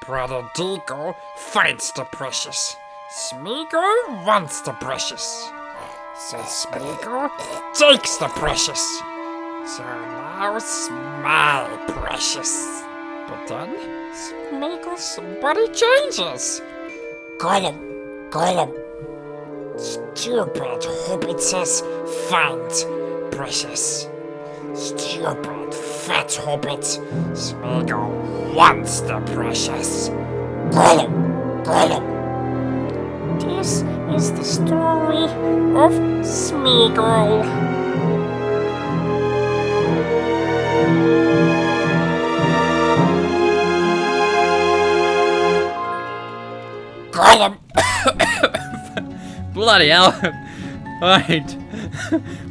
Brother Deagle finds the precious. Smeagol wants the precious. So Smeagol takes the precious. So now it's my precious. But then Smeagol's body changes. Gollum. Stupid hobbitses find precious. Stupid fat hobbit. Smeagol wants the precious. Gollum. This is the story of Smeagol. Gollum. Bloody hell. Alright.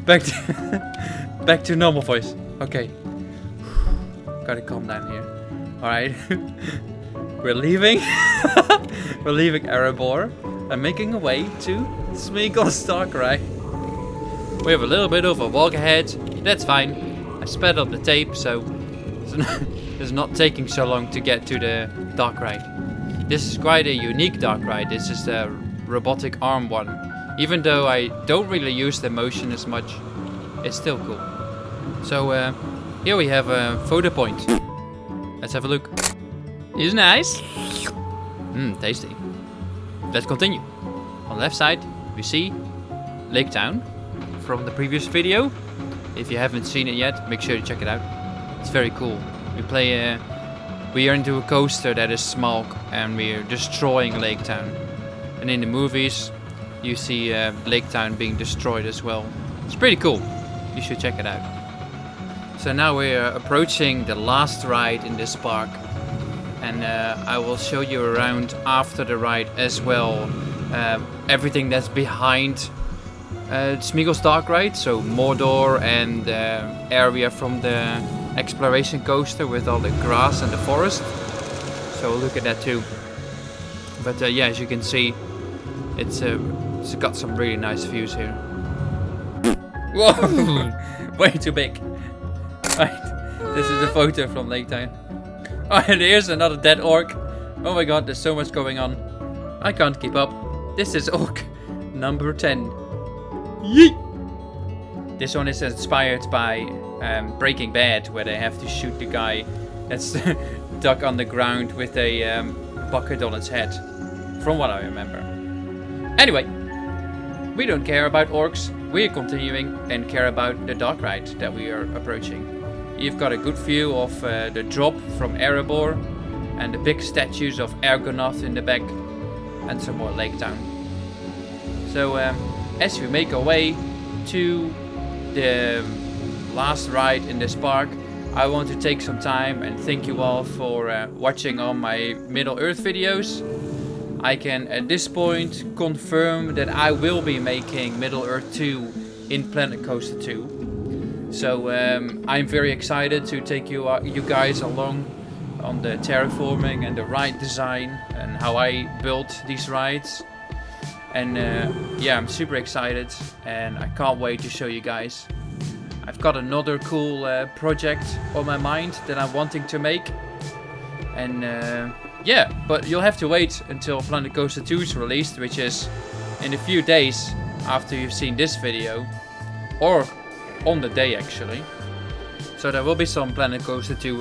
Back to normal voice. Okay. Gotta calm down here. Alright. We're leaving. We're leaving Erebor and making our way to Smeagol's Dark Ride. We have a little bit of a walk ahead. That's fine. I sped up the tape, so it's not taking so long to get to the Dark Ride. This is quite a unique Dark Ride. This is the robotic arm one. Even though I don't really use the motion as much, it's still cool. So here we have a photo point. Let's have a look. Is nice. Tasty. Let's continue. On the left side, we see Lake Town from the previous video. If you haven't seen it yet, make sure to check it out. It's very cool. We are into a coaster that is Smeagol, and we are destroying Lake Town. And in the movies, you see Lake Town being destroyed as well. It's pretty cool. You should check it out. So now we are approaching the last ride in this park. And I will show you around after the ride as well. Everything that's behind Smeagol's Dark Ride. So Mordor and the area from the exploration coaster with all the grass and the forest. So we'll look at that too. But yeah, as you can see, it's got some really nice views here. Whoa! Way too big. Right, this is a photo from Lake Town. Oh, and here's another dead orc. Oh my god, there's so much going on. I can't keep up. This is orc number 10. Yeet! This one is inspired by Breaking Bad, where they have to shoot the guy that's stuck on the ground with a bucket on its head. From what I remember. Anyway, we don't care about orcs. We're continuing and care about the Dark Ride that we are approaching. You've got a good view of the drop from Erebor and the big statues of Argonath in the back and some more Lake Town. So as we make our way to the last ride in this park, I want to take some time and thank you all for watching all my Middle-earth videos. I can at this point confirm that I will be making Middle-earth 2 in Planet Coaster 2. So I'm very excited to take you guys along on the terraforming and the ride design and how I built these rides. And yeah, I'm super excited and I can't wait to show you guys. I've got another cool project on my mind that I'm wanting to make. And yeah, but you'll have to wait until Planet Coaster 2 is released, which is in a few days after you've seen this video. Or on the day actually. So there will be some Planet Coaster 2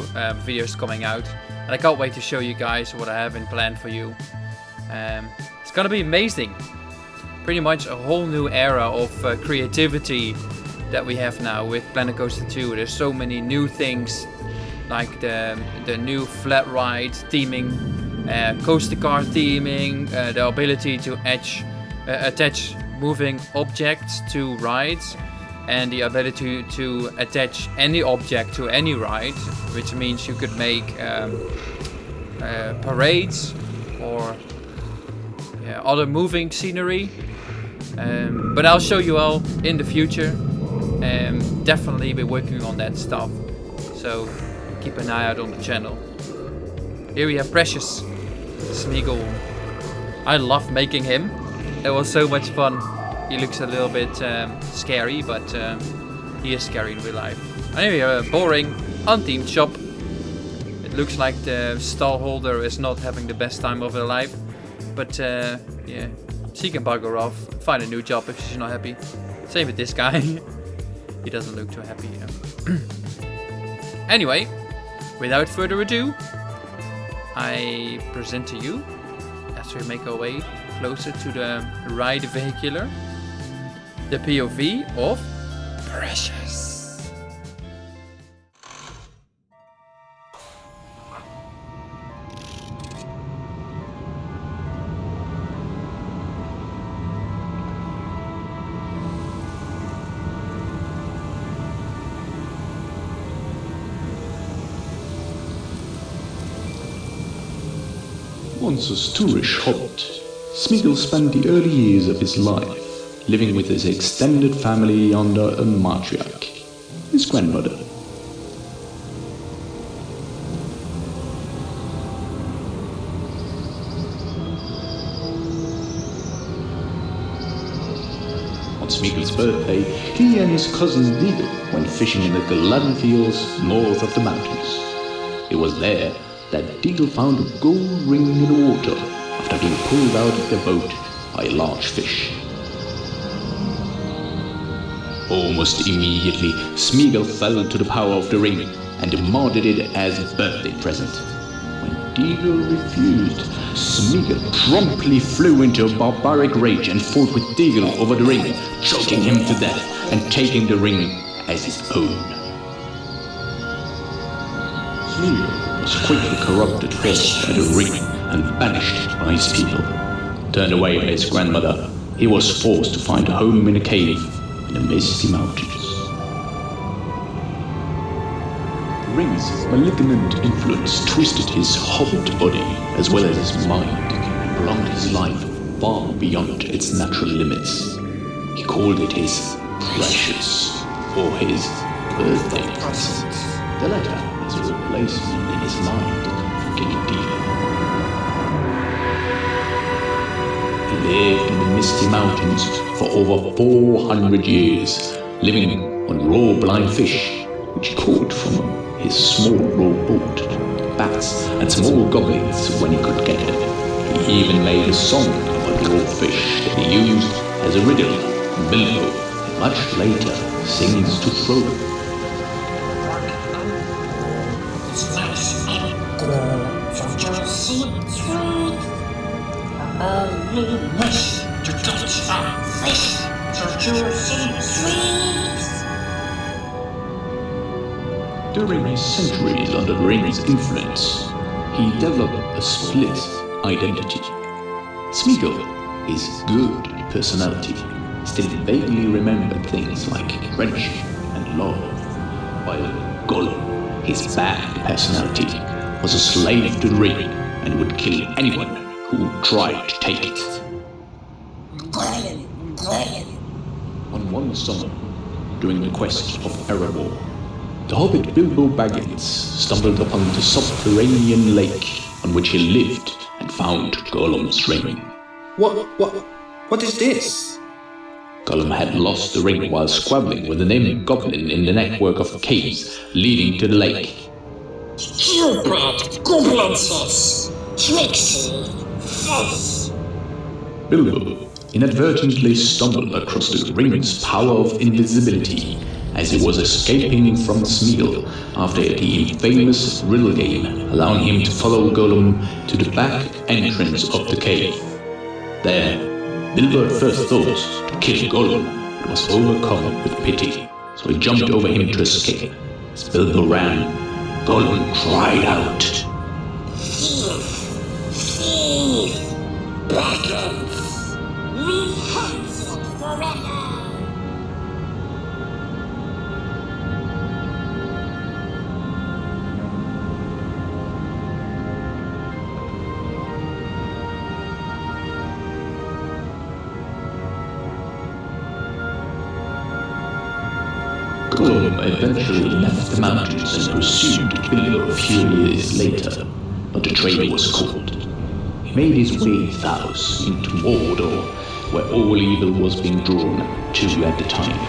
videos coming out. And I can't wait to show you guys what I have in plan for you. It's gonna be amazing. Pretty much a whole new era of creativity that we have now with Planet Coaster 2. There's so many new things, like the new flat ride theming, coaster car theming, the ability to attach moving objects to rides, and the ability to attach any object to any ride, which means you could make parades or other moving scenery. But I'll show you all in the future. Definitely be working on that stuff. So keep an eye out on the channel. Here we have Precious Smeagol. I love making him. It was so much fun. He looks a little bit scary, but he is scary in real life. Anyway, a boring, unthemed shop. Looks like the stall holder is not having the best time of her life. But yeah, she can bugger off, find a new job if she's not happy. Same with this guy. He doesn't look too happy, you know. Anyway, without further ado, I present to you, as we make our way closer to the ride vehicular, the POV of Precious. Once a stoorish hobbit, Smeagol spent the early years of his life living with his extended family under a matriarch, his grandmother. On Smeagol's birthday, he and his cousin Deagle went fishing in the Gladden fields north of the mountains. It was there that Deagle found a gold ring in the water after being pulled out of the boat by a large fish. Almost immediately, Smeagol fell into the power of the ring and demanded it as a birthday present. When Deagle refused, Smeagol promptly flew into a barbaric rage and fought with Deagle over the ring, choking him to death and taking the ring as his own. Smeagol was quickly corrupted first by the ring and banished by his people. Turned away by his grandmother, he was forced to find a home in a cave in the misty mountains. The ring's malignant influence twisted his hobbit body as well as his mind and prolonged his life far beyond its natural limits. He called it his Precious, or his birthday present. The latter is a replacement in his mind for King Deagle. He lived in the misty mountains for over 400 years, living on raw blind fish, which he caught from his small raw boat, bats and small goblins when he could get them. He even made a song about the raw fish that he used as a riddle, and Bilbo, much later, sings to Frodo. During his centuries under the ring's influence, he developed a split identity. Smeagol is good personality, still vaguely remembered things like friendship and love, while Gollum, his bad personality, was a slave to the ring and would kill anyone who tried to take it. On one summer, during the quest of Erebor, the hobbit Bilbo Baggins stumbled upon the subterranean lake on which he lived and found Gollum's ring. What is this? Gollum had lost the ring while squabbling with an imp goblin in the network of caves leading to the lake. Stupid goblins, tricksy fish. Bilbo inadvertently stumbled across the ring's power of invisibility as he was escaping from Smeagol after the infamous riddle game, allowing him to follow Gollum to the back entrance of the cave. There, Bilbo at first thought to kill Gollum, but was overcome with pity, so he jumped over him to escape. As Bilbo ran, Gollum cried out, Thief! Baggins! Repent forever! Gollum eventually left the mountains and pursued Bilbo a few years later, but the trail was caught. He made his way south into Mordor, where all evil was being drawn to at the time.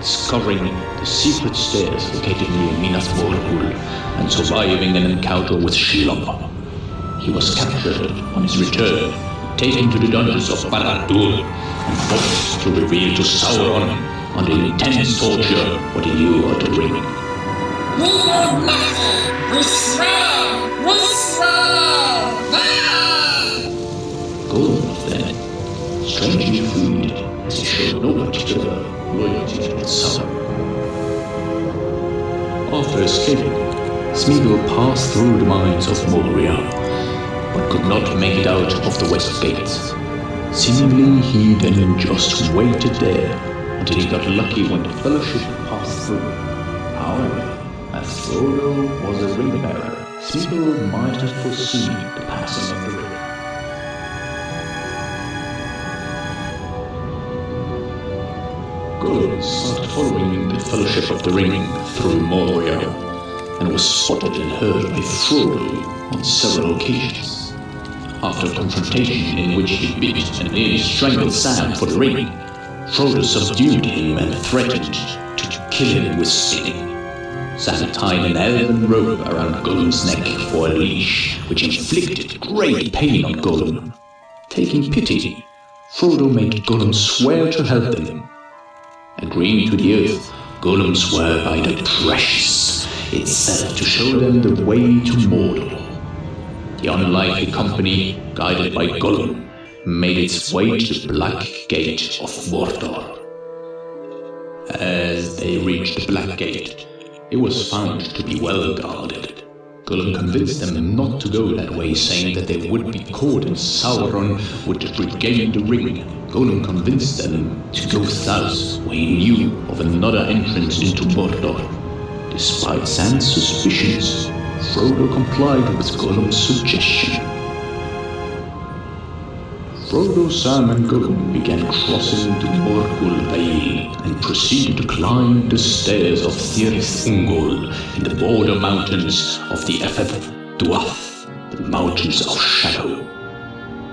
discovering the secret stairs located near Minas Morgul and surviving an encounter with Shelob. He was captured on his return, taken to the dungeons of Barad-dûr, and forced to reveal to Sauron under intense torture what he knew of the ring. We know nothing! We swear! We swear! Ah! Gollum then, strangely freed, as he showed no particular loyalty to Sauron. After escaping, Smeagol passed through the mines of Moria, but could not make it out of the west gate. Seemingly, he then just waited there until he got lucky when the Fellowship passed through. However, as Frodo was a ring bearer, Smeagol might have foreseen the passing of the ring. Gollum started following the Fellowship of the Ring through Moria, and was spotted and heard by Frodo on several occasions. After a confrontation in which he bit and nearly strangled Sam for the ring, Frodo subdued him and threatened to kill him with spitting. Sam tied an elven rope around Gollum's neck for a leash, which inflicted great pain on Gollum. Taking pity, Frodo made Gollum swear to help them. Agreeing to the oath, Gollum swore by the precious itself to show them the way to Mordor. The unlikely company, guided by Gollum, made its way to the Black Gate of Mordor. As they reached the Black Gate, it was found to be well guarded. Gollum convinced them not to go that way, saying that they would be caught and Sauron would regain the ring. Gollum convinced them to go south, where he knew of another entrance into Mordor. Despite Sam's suspicions, Frodo complied with Gollum's suggestion. Frodo, Sam and Gollum began crossing the Morgul Vale and proceeded to climb the stairs of Cirith Ungol in the border mountains of the Duath, the Mountains of Shadow.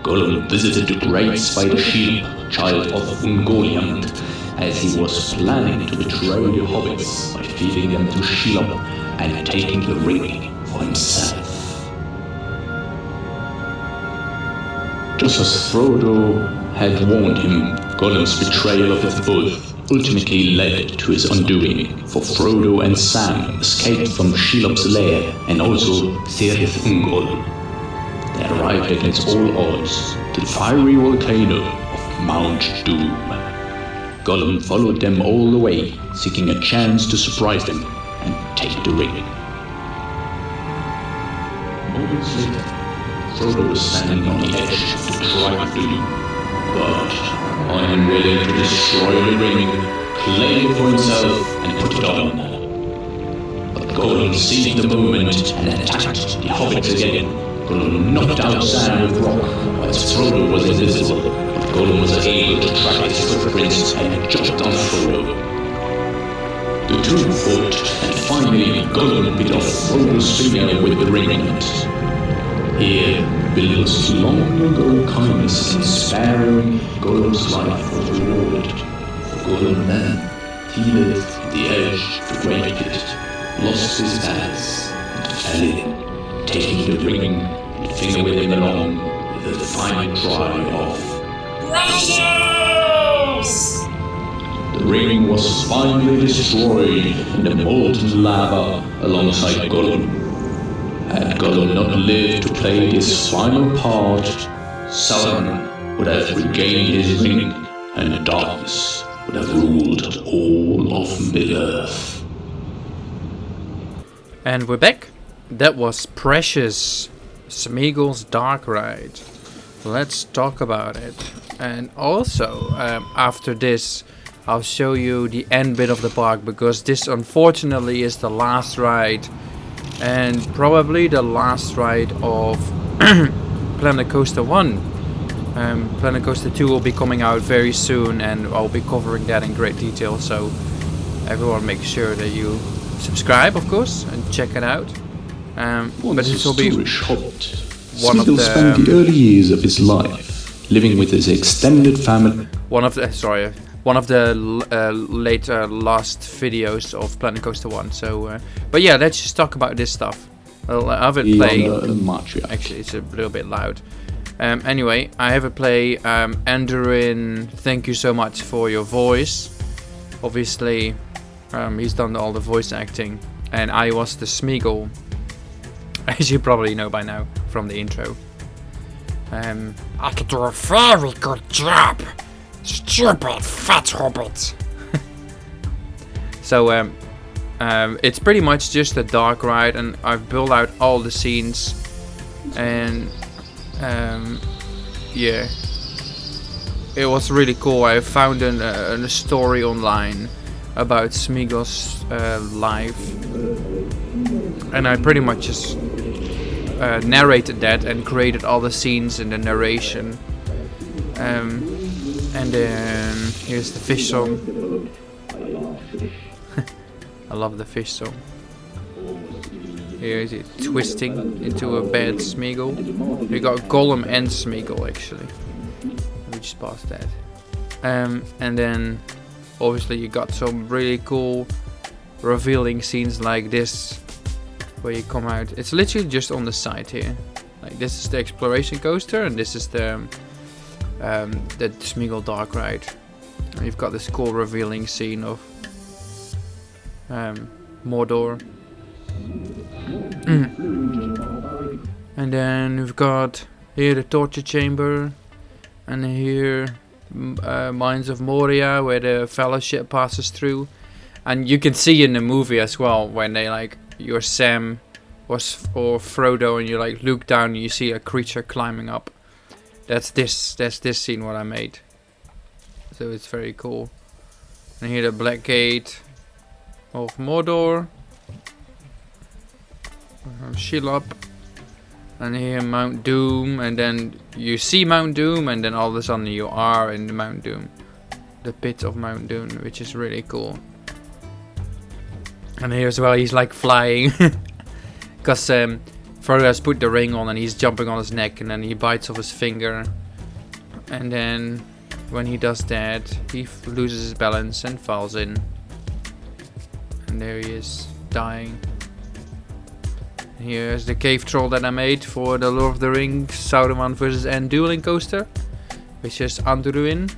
Gollum visited the great spider Shelob, child of Ungoliant, as he was planning to betray the hobbits by feeding them to Shelob and taking the ring for himself. Just as Frodo had warned him, Gollum's betrayal of the oath ultimately led to his undoing, for Frodo and Sam escaped from Shelob's lair and also Cirith Ungol. They arrived against all odds to the fiery volcano of Mount Doom. Gollum followed them all the way, seeking a chance to surprise them and take the ring. Moments later, Frodo was standing on the edge of the Tribe Doom, but unwilling to destroy the ring, claimed it for himself and put it on. But Gollum seized the moment and attacked the hobbits again. Gollum knocked out Sam with rock, whilst Frodo was invisible, but Gollum was able to track his footprints and jumped on Frodo. The two fought, and finally Gollum bit off Frodo's finger with the ringlet. Here, Bilbo's long-ago kindness in sparing Gollum's life was rewarded. For Gollum then, he lived at the edge of the Great Pit, lost his balance, and fell in, taking the ring and finger with him along with a defiant cry of Precious! The ring was finally destroyed in the molten lava alongside Gollum. Had Gollum not lived to play his final part, Sauron would have regained his ring, and darkness would have ruled all of Middle-earth. And we're back. That was Precious, Smeagol's Dark Ride. Let's talk about it. And also, after this, I'll show you the end bit of the park, because this unfortunately is the last ride. And probably the last ride of Planet Coaster 1. Planet Coaster 2 will be coming out very soon, and I'll be covering that in great detail. So everyone make sure that you subscribe, of course, and check it out. But this will be one of the... spent the early years of his life living with his extended family. One of the... Sorry, one of the later last videos of Planet Coaster 1. So, but yeah, let's just talk about this stuff. Well, I have it play. Actually, it's a little bit loud. Anyway, I have it play. Andorin, thank you so much for your voice. Obviously, he's done all the voice acting, and I was the Smeagol, as you probably know by now from the intro. I could do a very good job. Stupid fat hobbit. So it's pretty much just a dark ride, and I've built out all the scenes, and yeah, it was really cool. I found a story online about Smeagol's life, and I pretty much just narrated that and created all the scenes in the narration. And then here's the fish song. I love the fish song. Here is it twisting into a bad Smeagol. We got Gollum and Smeagol actually. Let me just pause that. And then obviously you got some really cool revealing scenes like this, where you come out. It's literally just on the side here. Like this is the exploration coaster, and this is the Smeagol dark ride. And you've got this cool revealing scene of Mordor. And then we've got here the torture chamber, and here Mines of Moria, where the Fellowship passes through. And you can see in the movie as well, when they like, you're Sam or Frodo, and you like look down and you see a creature climbing up. That's this scene what I made. So it's very cool. And here the Black Gate of Mordor. Shelob. And here Mount Doom, and then you see Mount Doom, and then all of a sudden you are in the Mount Doom. The pit of Mount Doom, which is really cool. And here as well he's like flying. Because Frodo has put the ring on and he's jumping on his neck, and then he bites off his finger. And then when he does that, he loses his balance and falls in. And there he is, dying. Here's the cave troll that I made for the Lord of the Rings Sauron vs. End dueling coaster, which is Anduin.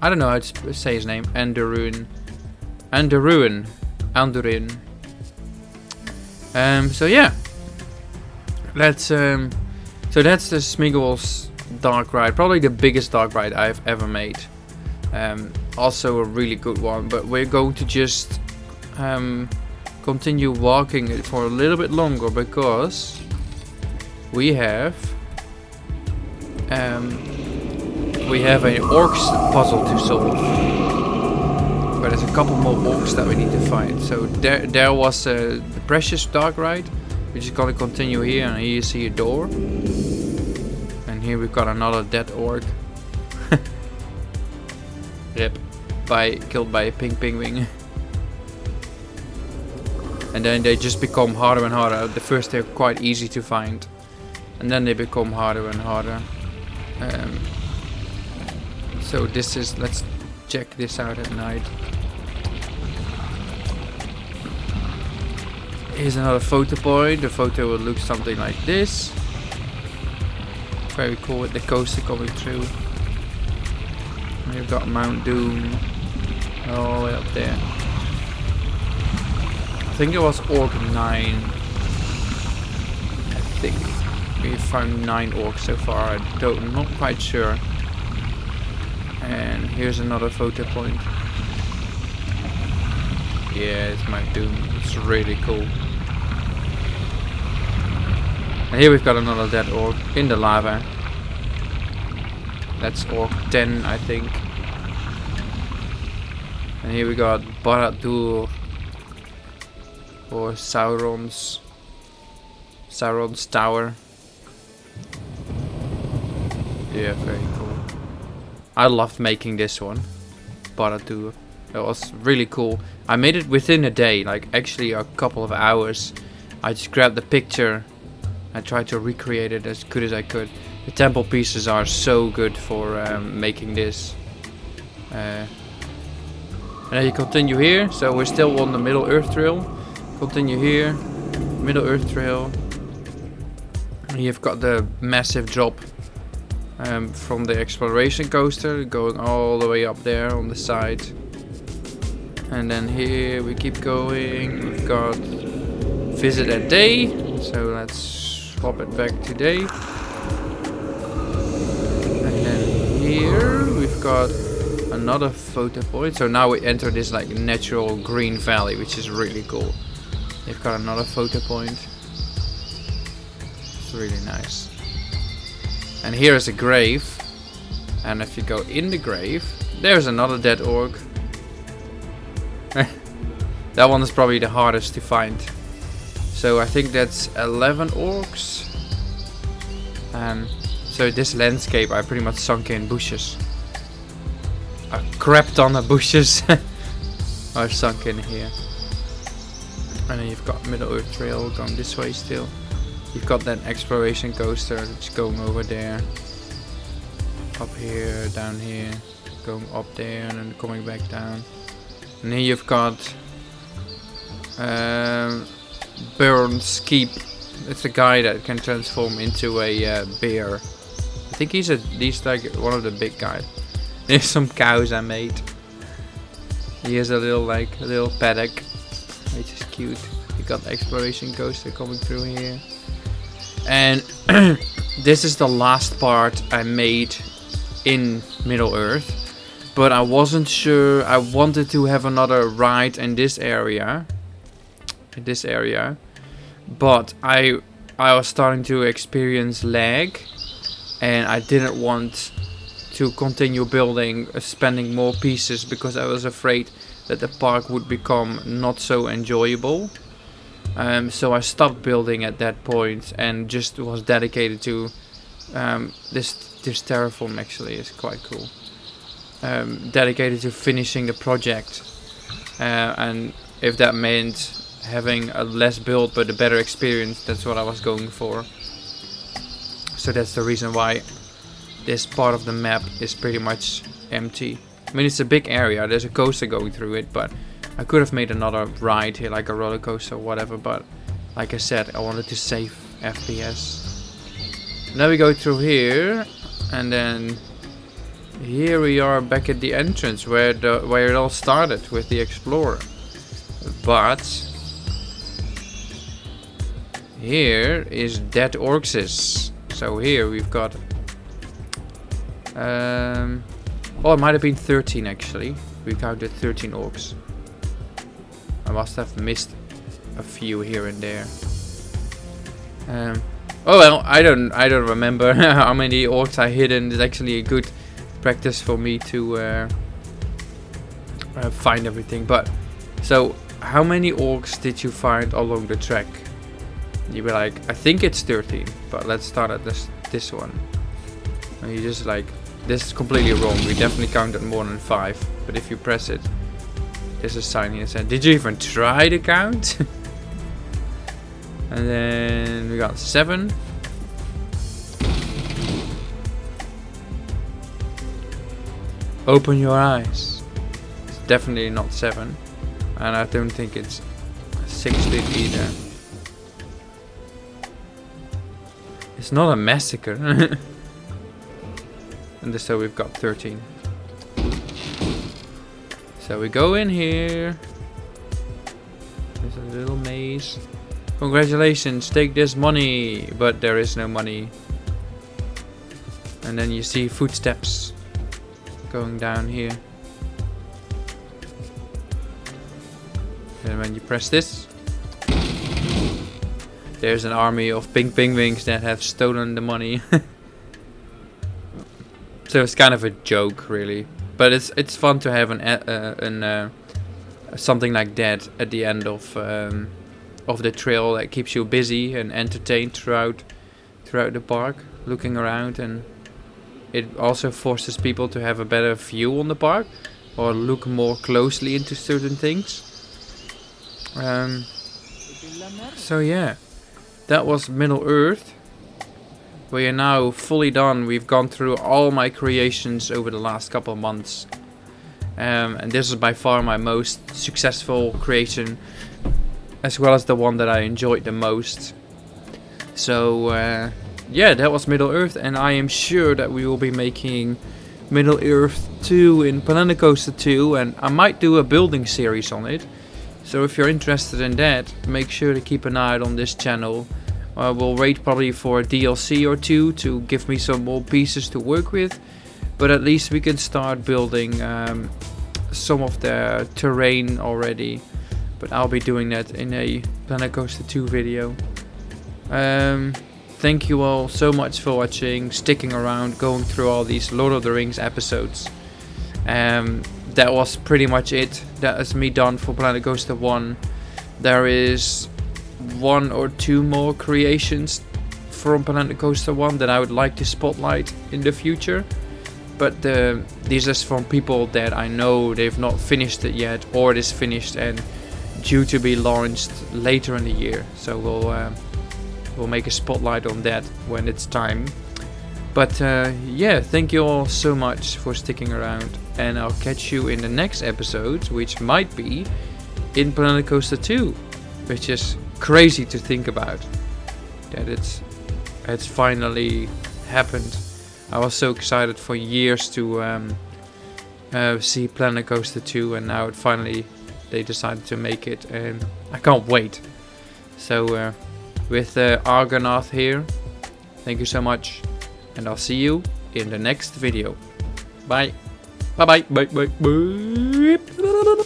I don't know how to say his name. Anduin. So yeah, let's so that's the Smeagol's dark ride, probably the biggest dark ride I've ever made. Also a really good one, but we're going to just continue walking it for a little bit longer, because we have an orcs puzzle to solve. But there's a couple more orcs that we need to find. So there was the precious dark ride. We're just gonna continue here, and here you see a door. And here we've got another dead orc. Rip. Killed by a pink penguin. And then they just become harder and harder. At the first they're quite easy to find, and then they become harder and harder. So this is, let's check this out at night. Here's another photo point. The photo will look something like this. Very cool with the coaster coming through. And you've got Mount Doom all the way up there. I think it was Orc 9. I think we found 9 orcs so far. I'm not quite sure. And here's another photo point. Yeah, it's Mount Doom. It's really cool. And here we've got another dead orc in the lava. That's Orc 10, I think. And here we got Barad-dûr, or Sauron's tower. Yeah, very cool. I loved making this one, Barad-dûr. It was really cool. I made it within a day, like actually a couple of hours. I just grabbed the picture. I tried to recreate it as good as I could. The temple pieces are so good for making this. And then you continue here. So we're still on the Middle Earth Trail. Continue here. Middle Earth Trail. And you've got the massive drop from the exploration coaster going all the way up there on the side. And then here we keep going. We've got visit at day. So let's swap it back to day. And then here we've got another photo point. So now we enter this like natural green valley, which is really cool. You've got another photo point. It's really nice. And here is a grave. And if you go in the grave, there's another dead orc. That one is probably the hardest to find. So I think that's 11 orcs. And so this landscape I pretty much sunk in bushes. A crap ton of bushes are sunk in here. And then you've got Middle Earth Trail going this way still. You've got that exploration coaster that's going over there. Up here, down here. Going up there and then coming back down. And here you've got Burns Keep. It's a guy that can transform into a bear. I think he's like one of the big guys. There's some cows I made. He has a little paddock, which is cute. You got the exploration coaster coming through here. And this is the last part I made in Middle Earth. But I wasn't sure. I wanted to have another ride in this area. But I was starting to experience lag. And I didn't want to continue building, spending more pieces. Because I was afraid that the park would become not so enjoyable. So I stopped building at that point. And just was dedicated to this terraform actually is quite cool. Dedicated to finishing the project, and if that meant having a less build but a better experience, that's what I was going for. So that's the reason why this part of the map is pretty much empty. I mean, it's a big area, there's a coaster going through it, but I could have made another ride here, like a roller coaster or whatever, but like I said, I wanted to save FPS. Now we go through here, and then here we are back at the entrance where it all started with the explorer. But here is Dead Orcs. So here we've got oh, it might have been 13 actually. We counted 13 orcs. I must have missed a few here and there. Oh well, I don't remember how many orcs I hidden. It's actually a good practice for me to find everything. But so how many orcs did you find along the track? You'd be like, I think it's 13, but let's start at this one. And you just like, this is completely wrong. We definitely counted more than 5, but if you press it, there's a sign here that says, did you even try to count? And then we got 7. Open your eyes. It's definitely not 7. And I don't think it's 16 either. It's not a massacre. And so we've got 13. So we go in here. There's a little maze. Congratulations, take this money. But there is no money. And then you see footsteps going down here. And when you press this, there's an army of pink penguins that have stolen the money. So it's kind of a joke, really. But it's fun to have something like that at the end of the trail that keeps you busy and entertained throughout the park, looking around, and it also forces people to have a better view on the park or look more closely into certain things. So yeah, that was Middle Earth. We are now fully done. We've gone through all my creations over the last couple of months. and this is by far my most successful creation, as well as the one that I enjoyed the most. So yeah, that was Middle Earth, and I am sure that we will be making Middle Earth 2 in Planet Coaster 2, and I might do a building series on it. So if you're interested in that, make sure to keep an eye out on this channel. We'll wait probably for a DLC or two to give me some more pieces to work with, but at least we can start building some of the terrain already. But I'll be doing that in a Planet Coaster 2 video. Thank you all so much for watching, sticking around, going through all these Lord of the Rings episodes. That was pretty much it. That is me done for Planet Coaster 1. There is 1 or 2 more creations from Planet Coaster 1 that I would like to spotlight in the future. But these are from people that I know they've not finished it yet, or it is finished and due to be launched later in the year. So we'll make a spotlight on that when it's time. But yeah, thank you all so much for sticking around, and I'll catch you in the next episode, which might be in Planet Coaster 2, which is crazy to think about that it's finally happened. I was so excited for years to see Planet Coaster 2, and now they decided to make it, and I can't wait. So with Argonaut here, thank you so much, and I'll see you in the next video. Bye. Bye bye. Bye bye. Bye.